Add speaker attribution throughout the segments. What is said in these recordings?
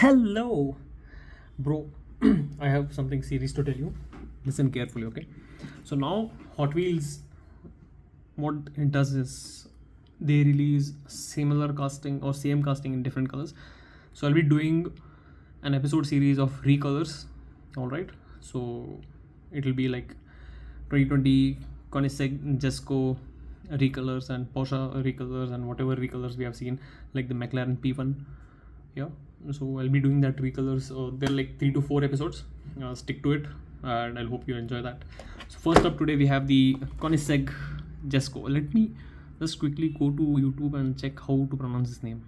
Speaker 1: Hello, bro. I have something serious to tell you. Listen carefully, okay? So now Hot Wheels, what it does is they release similar casting or same casting in different colors. So I'll be doing an episode series of recolors. All right. So it'll be like 2020 Koenigsegg Jesko recolors and Porsche recolors and whatever recolors we have seen, like the McLaren P1. Yeah, so I'll be doing that recolors. They're like 3 to 4 episodes. Stick to it, and I hope you enjoy that. So first up today we have the Koenigsegg Jesko. Let me just quickly go to YouTube and check how to pronounce this name.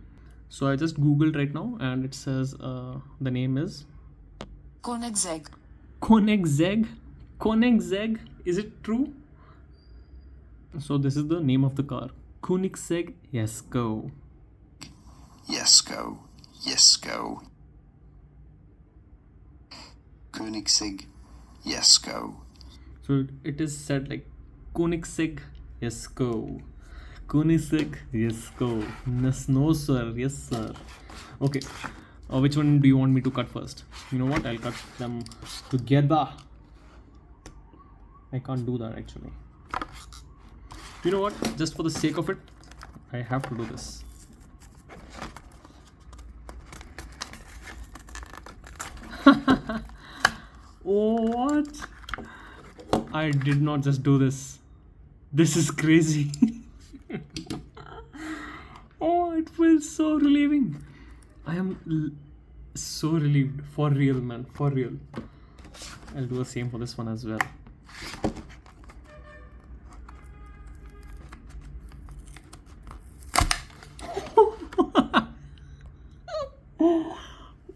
Speaker 1: So I just googled right now, and it says the name is
Speaker 2: Koenigsegg.
Speaker 1: Koenigsegg. Koenigsegg. Is it true? So this is the name of the car. Koenigsegg Jesko.
Speaker 3: Jesko. Jesko. Koenigsegg Jesko.
Speaker 1: So it is said like Koenigsegg Jesko. Koenigsegg Jesko. No sir. Yes sir. Okay. Which one do you want me to cut first? You know what? I'll cut them together. I can't do that actually. You know what? Just for the sake of it, I have to do this. What? I did not just do this. This is crazy. Oh, it feels so relieving. I am so relieved. For real, man. For real. I'll do the same for this one as well.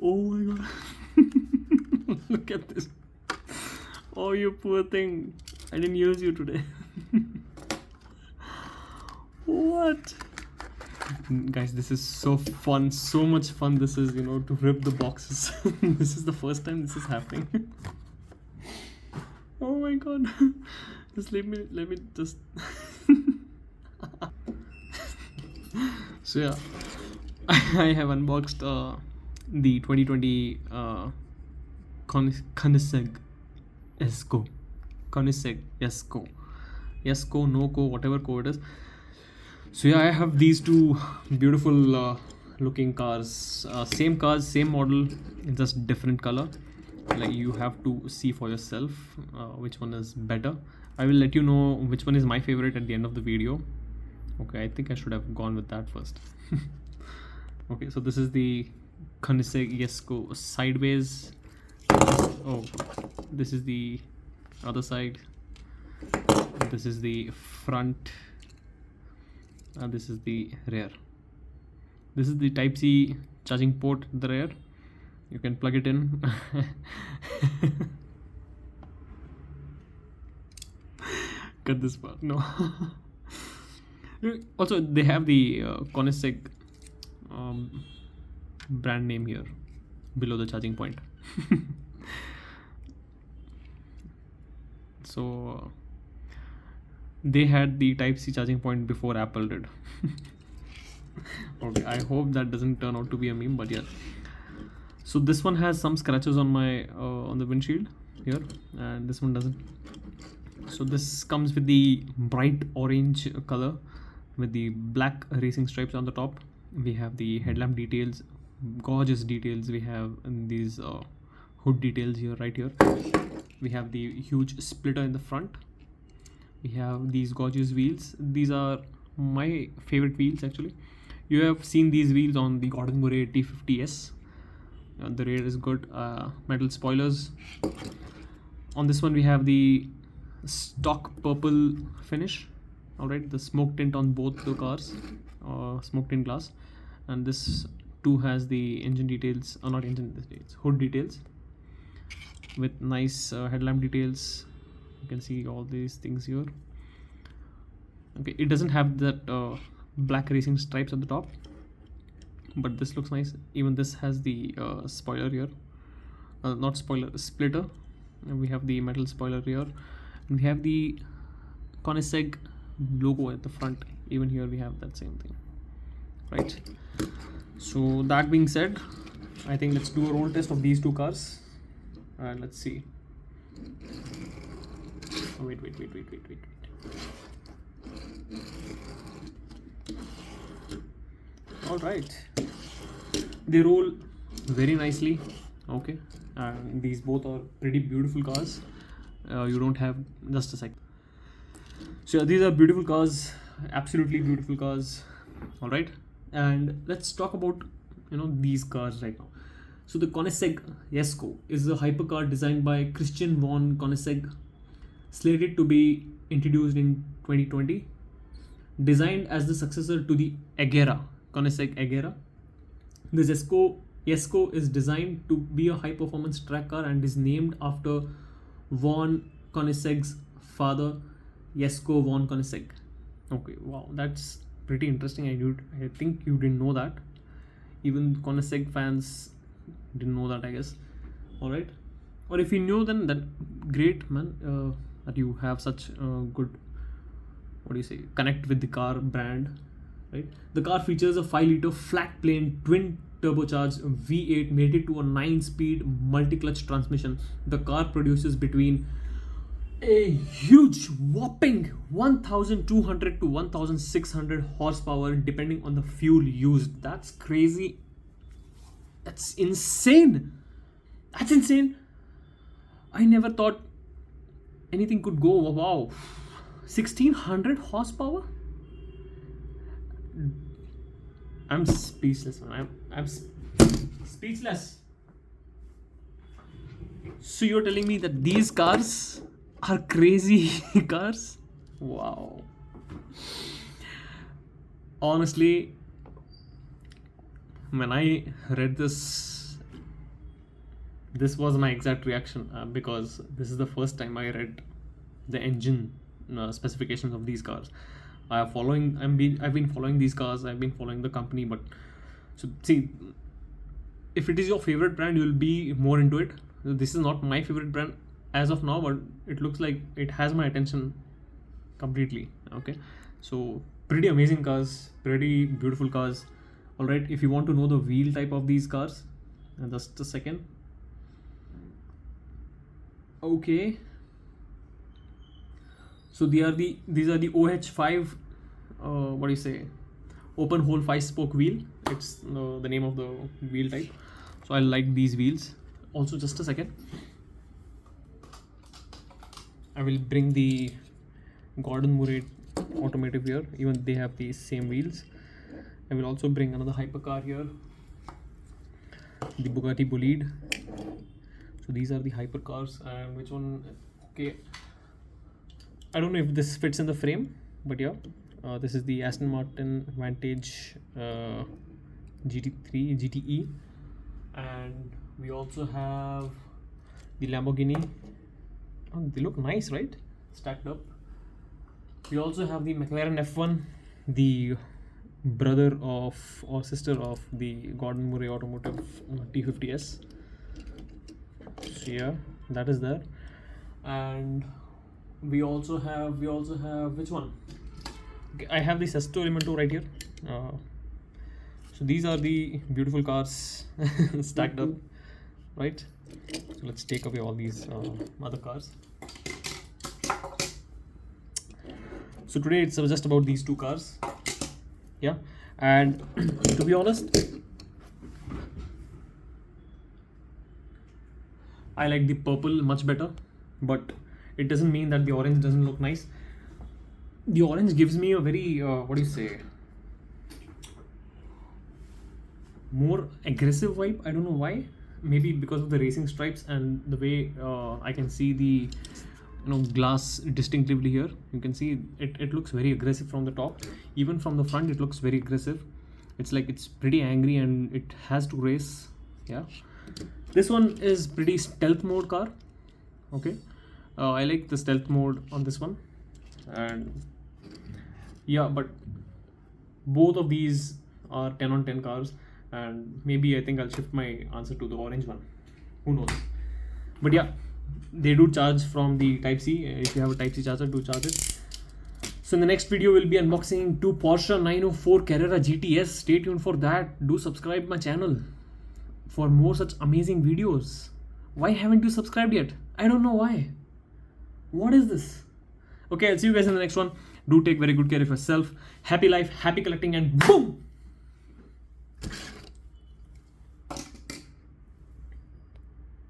Speaker 1: Oh my god. Look at this. Oh, you poor thing. I didn't use you today. What? Guys, this is so fun. So much fun this is, to rip the boxes. This is the first time this is happening. Oh my god. Just let me just So yeah, I have unboxed the 2020 Koenigsegg Jesko. Koenigsegg Jesko. Jesko, no co, whatever co it is. So yeah, I have these two beautiful looking cars. Same cars, same model, just different color. Like you have to see for yourself which one is better. I will let you know which one is my favorite at the end of the video. Okay, I think I should have gone with that first. Okay, so this is the Koenigsegg Jesko sideways. Oh, this is the other side. This is the front. And this is the rear. This is the Type-C charging port at the rear. You can plug it in. Cut this part. No. Also, they have the Koenigsegg brand name here below the charging point. So they had the Type-C charging point before Apple did. Okay, I hope that doesn't turn out to be a meme, but yeah. So this one has some scratches on my on the windshield here, and this one doesn't. So this comes with the bright orange color with the black racing stripes on the top. We have the headlamp details, gorgeous details. We have these hood details here, right here. We have the huge splitter in the front. We have these gorgeous wheels. These are my favorite wheels actually. You have seen these wheels on the Gordon Murray T50S. The rear is good. Metal spoilers. On this one we have the stock purple finish. Alright, the smoke tint on both the cars, smoke tint glass, and this too has the engine details, not engine details, hood details with nice headlamp details. You can see all these things here. Okay, it doesn't have that black racing stripes at the top, but this looks nice. Even this has the spoiler here, not spoiler, splitter. And we have the metal spoiler here, and we have the Koenigsegg logo at the front. Even here we have that same thing, right? So that being said, I think let's do a roll test of these two cars and let's see. Oh, wait. All right, they roll very nicely. Okay, and these both are pretty beautiful cars. You don't have, just a sec. So yeah, these are beautiful cars, absolutely beautiful cars. All right, and let's talk about these cars right now. So the Koenigsegg Jesko is a hypercar designed by Christian von Koenigsegg, slated to be introduced in 2020. Designed as the successor to the Agera, Koenigsegg Agera, the Jesko is designed to be a high-performance track car and is named after von Koenigsegg's father, Jesko von Koenigsegg. Okay, wow, that's pretty interesting. I think you didn't know that. Even Koenigsegg fans didn't know that, I guess. All right, or if you knew, then that great, man. That you have such good, connect with the car brand, right? The car features a 5-liter flat plane twin turbocharged V8 mated to a 9-speed multi-clutch transmission. The car produces between a huge whopping 1200 to 1600 horsepower depending on the fuel used. That's crazy. That's insane. I never thought anything could go. Wow, 1600 horsepower. I'm speechless, man. I'm speechless. So you're telling me that these cars are crazy cars? Wow. Honestly, when I read this was my exact reaction, because this is the first time I read the engine specifications of these cars. I've been following these cars. I've been following the company, but so see, if it is your favorite brand, you'll be more into it. This is not my favorite brand as of now, but it looks like it has my attention completely. Okay, so pretty amazing cars, pretty beautiful cars. All right, if you want to know the wheel type of these cars, just a second. Okay, so these are the OH5 open hole 5-spoke wheel. It's the name of the wheel type. So I like these wheels. Also, just a second, I will bring the Gordon Murray automotive here. Even they have the same wheels. I will also bring another hypercar here, the Bugatti Bolide. So these are the hypercars, and which one? Okay, I don't know if this fits in the frame, but yeah, this is the Aston Martin Vantage GTE, and we also have the Lamborghini. Oh, they look nice, right? Stacked up. We also have the McLaren F1, the brother of or sister of the Gordon Murray Automotive T50S. So yeah, that is there. And we also have which one? Okay, I have the Sesto Elemento right here. So these are the beautiful cars stacked up, right? So let's take away all these other cars. So today it's just about these two cars. Yeah, and to be honest, I like the purple much better, but it doesn't mean that the orange doesn't look nice. The orange gives me a very more aggressive vibe. I don't know why. Maybe because of the racing stripes and the way I can see the glass distinctively here. You can see it looks very aggressive from the top. Even from the front it looks very aggressive. It's like it's pretty angry and it has to race. Yeah, this one is pretty stealth mode car. Okay, I like the stealth mode on this one. And yeah, but both of these are 10 on 10 cars, and maybe I think I'll shift my answer to the orange one. Who knows? But yeah, they do charge from the Type-C. If you have a Type-C charger, do charge it. So in the next video, we'll be unboxing two Porsche 904 Carrera GTS. Stay tuned for that. Do subscribe my channel. for more such amazing videos. Why haven't you subscribed yet? I don't know why. What is this? Okay, I'll see you guys in the next one. Do take very good care of yourself. Happy life, happy collecting, and boom!